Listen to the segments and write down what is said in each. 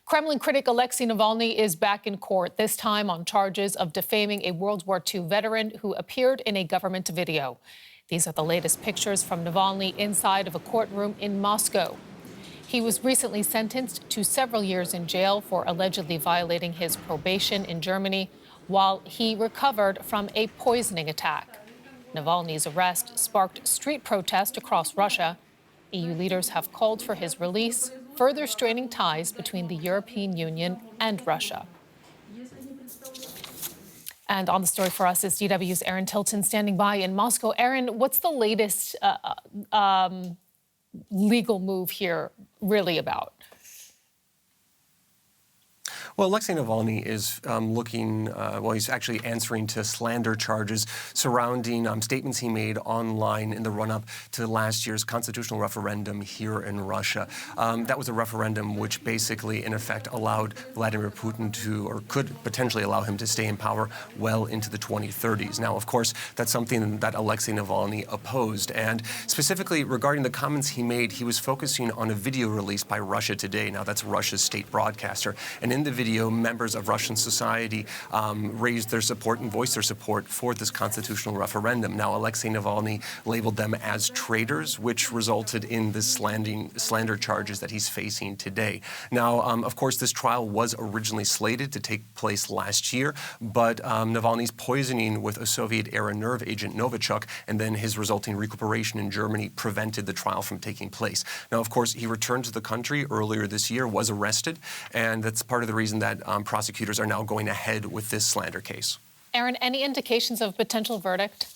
Kremlin critic Alexei Navalny is back in court, this time on charges of defaming a World War II veteran who appeared in a government video. These are the latest pictures from Navalny inside of a courtroom in Moscow. He was recently sentenced to several years in jail for allegedly violating his probation in Germany while he recovered from a poisoning attack. Navalny's arrest sparked street protest across Russia. EU leaders have called for his release, further straining ties between the European Union and Russia. And on the story for us is DW's Aaron Tilton standing by in Moscow. Aaron, what's the latest legal move here really about? Well, Alexei Navalny is he's actually answering to slander charges surrounding statements he made online in the run-up to last year's constitutional referendum here in Russia. That was a referendum which basically, in effect, allowed Vladimir Putin or could potentially allow him to stay in power well into the 2030s. Now, of course, that's something that Alexei Navalny opposed. And specifically regarding the comments he made, he was focusing on a video released by Russia Today. Now, that's Russia's state broadcaster. And in the video, members of Russian society raised their support and voiced their support for this constitutional referendum. Now, Alexei Navalny labeled them as traitors, which resulted in the slander charges that he's facing today. Now, of course, this trial was originally slated to take place last year, but Navalny's poisoning with a Soviet-era nerve agent, Novichok, and then his resulting recuperation in Germany prevented the trial from taking place. Now, of course, he returned to the country earlier this year, was arrested, and that's part of the reason that prosecutors are now going ahead with this slander case. Aaron, any indications of potential verdict?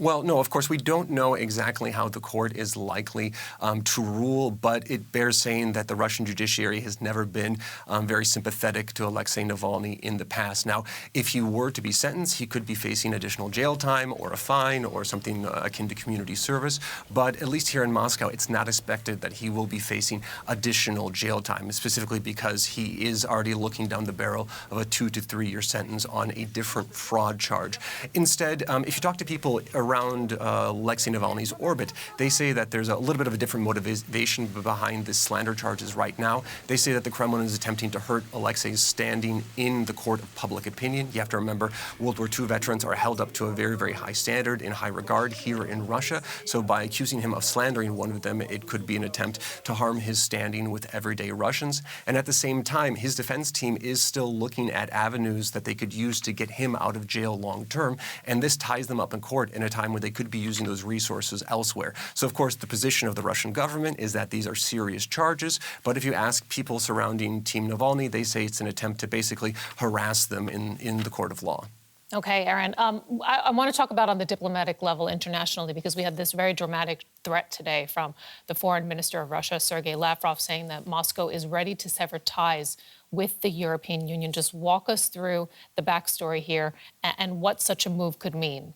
Well, no, of course, we don't know exactly how the court is likely to rule, but it bears saying that the Russian judiciary has never been very sympathetic to Alexei Navalny in the past. Now, if he were to be sentenced, he could be facing additional jail time or a fine or something akin to community service. But at least here in Moscow, it's not expected that he will be facing additional jail time, specifically because he is already looking down the barrel of a 2 to 3 year sentence on a different fraud charge. Instead, if you talk to people around Alexei Navalny's orbit, they say that there's a little bit of a different motivation behind the slander charges right now. They say that the Kremlin is attempting to hurt Alexei's standing in the court of public opinion. You have to remember, World War II veterans are held up to a very, very high standard, in high regard here in Russia. So by accusing him of slandering one of them, it could be an attempt to harm his standing with everyday Russians. And at the same time, his defense team is still looking at avenues that they could use to get him out of jail long term. And this ties them up in court in a time where they could be using those resources elsewhere. So, of course, the position of the Russian government is that these are serious charges. But if you ask people surrounding Team Navalny, they say it's an attempt to basically harass them in the court of law. Okay, Aaron, I want to talk about on the diplomatic level internationally, because we had this very dramatic threat today from the foreign minister of Russia, Sergei Lavrov, saying that Moscow is ready to sever ties with the European Union. Just walk us through the backstory here and what such a move could mean.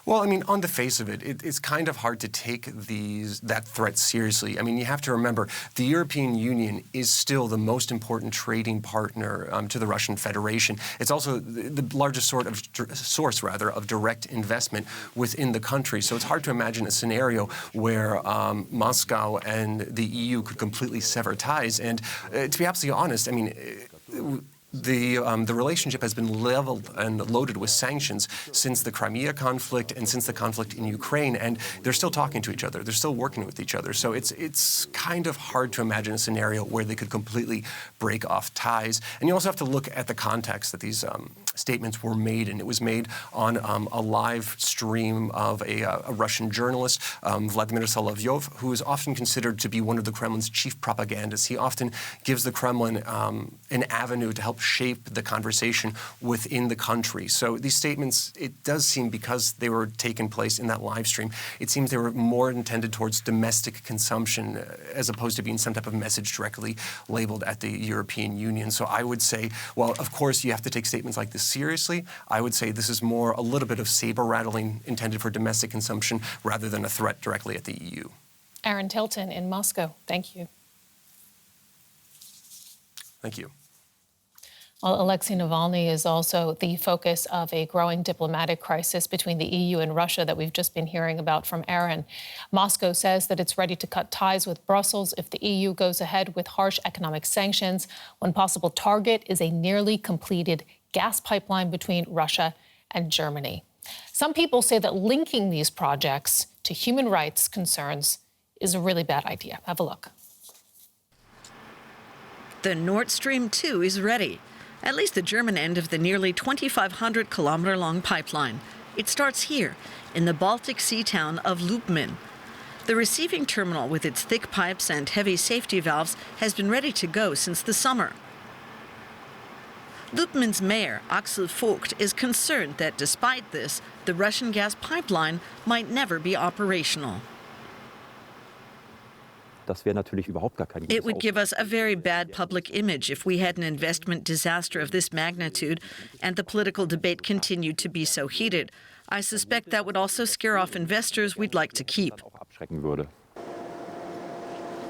Well, I mean, on the face of it, it's kind of hard to take that threat seriously. I mean, you have to remember, the European Union is still the most important trading partner to the Russian Federation. It's also the largest source of direct investment within the country. So it's hard to imagine a scenario where Moscow and the EU could completely sever ties. And to be absolutely honest, I mean, the relationship has been leveled and loaded with sanctions since the Crimea conflict and since the conflict in Ukraine, and they're still talking to each other. They're still working with each other. So it's kind of hard to imagine a scenario where they could completely break off ties. And you also have to look at the context that these statements were made, and it was made on a live stream of a Russian journalist, Vladimir Solovyov, who is often considered to be one of the Kremlin's chief propagandists. He often gives the Kremlin an avenue to help shape the conversation within the country. So these statements, it does seem, because they were taking place in that live stream, it seems they were more intended towards domestic consumption as opposed to being some type of message directly labeled at the European Union. So I would say, well, of course, you have to take statements like this seriously. I would say this is more a little bit of saber rattling intended for domestic consumption rather than a threat directly at the EU. Aaron Tilton in Moscow, thank you. Thank you. Well, Alexei Navalny is also the focus of a growing diplomatic crisis between the EU and Russia that we've just been hearing about from Aaron. Moscow says that it's ready to cut ties with Brussels if the EU goes ahead with harsh economic sanctions. One possible target is a nearly completed gas pipeline between Russia and Germany. Some people say that linking these projects to human rights concerns is a really bad idea. Have a look. The Nord Stream 2 is ready. At least the German end of the nearly 2,500-kilometer-long pipeline. It starts here, in the Baltic Sea town of Lubmin. The receiving terminal with its thick pipes and heavy safety valves has been ready to go since the summer. Lubmin's mayor, Axel Vogt, is concerned that despite this, the Russian gas pipeline might never be operational. It would give us a very bad public image if we had an investment disaster of this magnitude and the political debate continued to be so heated. I suspect that would also scare off investors we'd like to keep.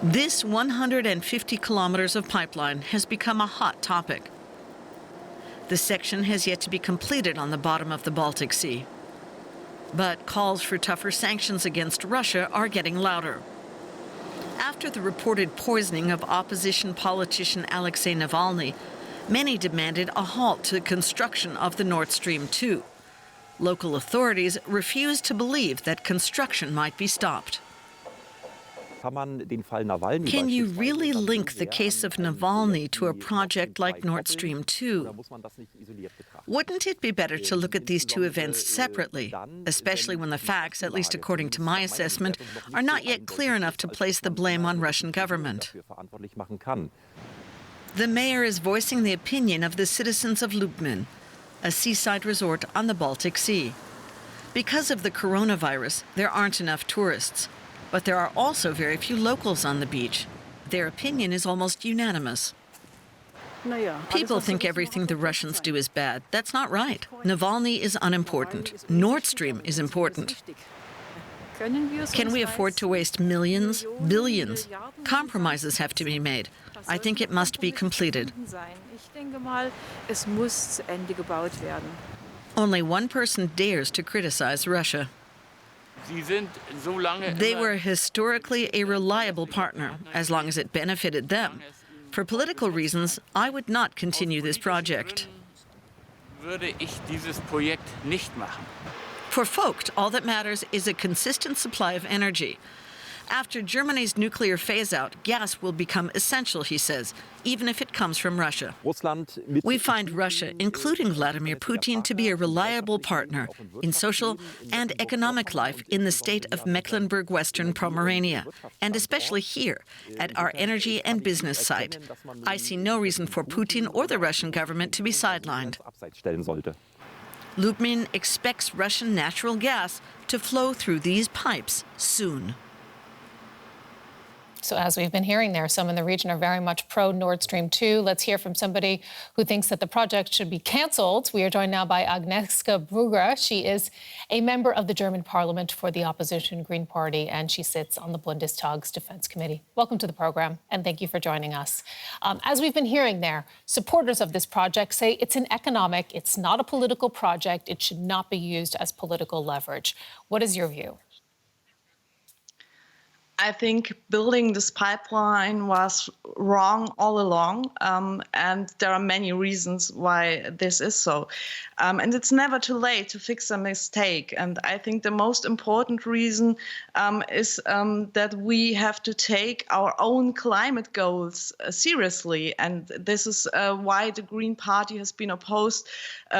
This 150 kilometers of pipeline has become a hot topic. The section has yet to be completed on the bottom of the Baltic Sea. But calls for tougher sanctions against Russia are getting louder. After the reported poisoning of opposition politician Alexei Navalny, many demanded a halt to the construction of the Nord Stream 2. Local authorities refused to believe that construction might be stopped. Can you really link the case of Navalny to a project like Nord Stream 2? Wouldn't it be better to look at these two events separately, especially when the facts, at least according to my assessment, are not yet clear enough to place the blame on Russian government? The mayor is voicing the opinion of the citizens of Lubmin, a seaside resort on the Baltic Sea. Because of the coronavirus, there aren't enough tourists. But there are also very few locals on the beach. Their opinion is almost unanimous. People think everything the Russians do is bad. That's not right. Navalny is unimportant. Nord Stream is important. Can we afford to waste millions, billions? Compromises have to be made. I think it must be completed. Only one person dares to criticize Russia. They were historically a reliable partner, as long as it benefited them. For political reasons, I would not continue this project. For Vogt, all that matters is a consistent supply of energy. After Germany's nuclear phase-out, gas will become essential, he says, even if it comes from Russia. We find Russia, including Vladimir Putin, to be a reliable partner in social and economic life in the state of Mecklenburg-Western Pomerania, and especially here, at our energy and business site. I see no reason for Putin or the Russian government to be sidelined. Lubmin expects Russian natural gas to flow through these pipes soon. So as we've been hearing there, some in the region are very much pro Nord Stream 2. Let's hear from somebody who thinks that the project should be canceled. We are joined now by Agnes Brugra. She is a member of the German parliament for the opposition Green Party, and she sits on the Bundestag's Defense Committee. Welcome to the program, and thank you for joining us. As we've been hearing there, supporters of this project say it's an economic, it's not a political project. It should not be used as political leverage. What is your view? I think building this pipeline was wrong all along, and there are many reasons why this is so. And it's never too late to fix a mistake. And I think the most important reason is that we have to take our own climate goals seriously. And this is why the Green Party has been opposed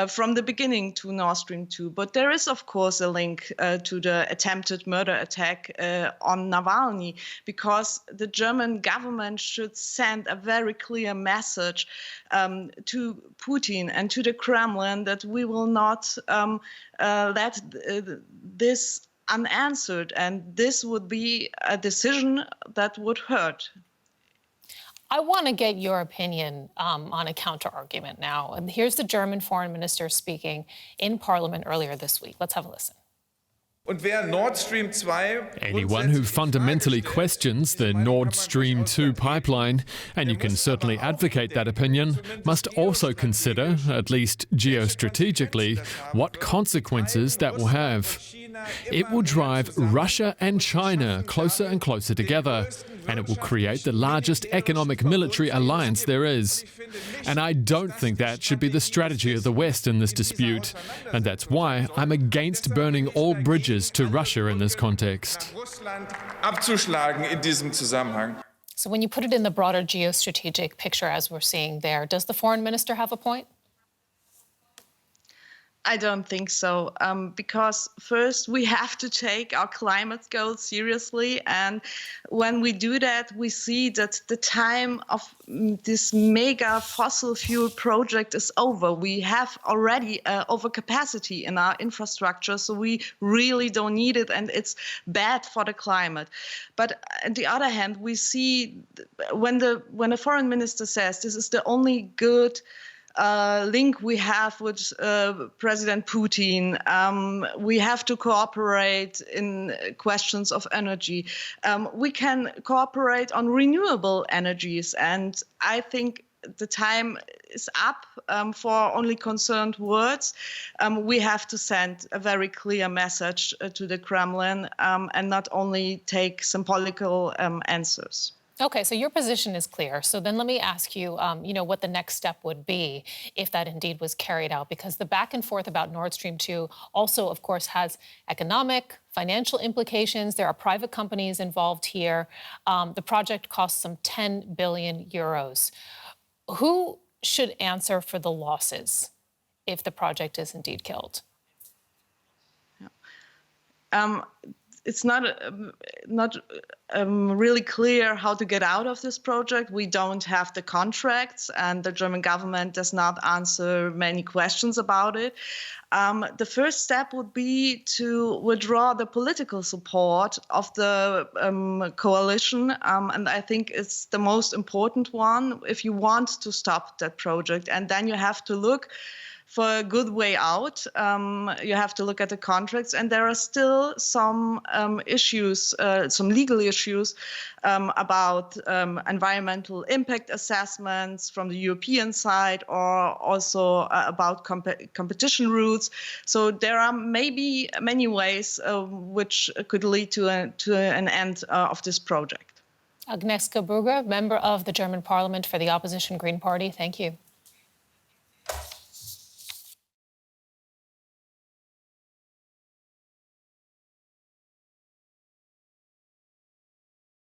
from the beginning to Nord Stream 2. But there is, of course, a link to the attempted murder attack on Navalny, because the German government should send a very clear message to Putin and to the Kremlin that we will not let this unanswered, and this would be a decision that would hurt. I want to get your opinion on a counter-argument now. And here's the German foreign minister speaking in Parliament earlier this week. Let's have a listen. Anyone who fundamentally questions the Nord Stream 2 pipeline, and you can certainly advocate that opinion, must also consider, at least geostrategically, what consequences that will have. It will drive Russia and China closer and closer together, and it will create the largest economic military alliance there is. And I don't think that should be the strategy of the West in this dispute, and that's why I'm against burning all bridges to Russia in this context. So when you put it in the broader geostrategic picture as we're seeing there, does the foreign minister have a point? I don't think so, because first we have to take our climate goals seriously. And when we do that, we see that the time of this mega fossil fuel project is over. We have already overcapacity in our infrastructure, so we really don't need it, and it's bad for the climate. But on the other hand, we see when a foreign minister says this is the only good link we have with President Putin. We have to cooperate in questions of energy. We can cooperate on renewable energies. And I think the time is up for only concerned words. We have to send a very clear message to the Kremlin and not only take symbolical answers. Okay, so your position is clear. So then let me ask you, what the next step would be if that indeed was carried out, because the back and forth about Nord Stream 2 also, of course, has economic, financial implications. There are private companies involved here. The project costs some 10 billion euros. Who should answer for the losses if the project is indeed killed? It's not really clear how to get out of this project. We don't have the contracts, and the German government does not answer many questions about it. The first step would be to withdraw the political support of the coalition, and I think it's the most important one if you want to stop that project. And then you have to look for a good way out. You have to look at the contracts, and there are still some issues, some legal issues about environmental impact assessments from the European side, or also about competition rules. So there are maybe many ways which could lead to an end of this project. Agnes Brugra, member of the German Parliament for the opposition Green Party, thank you.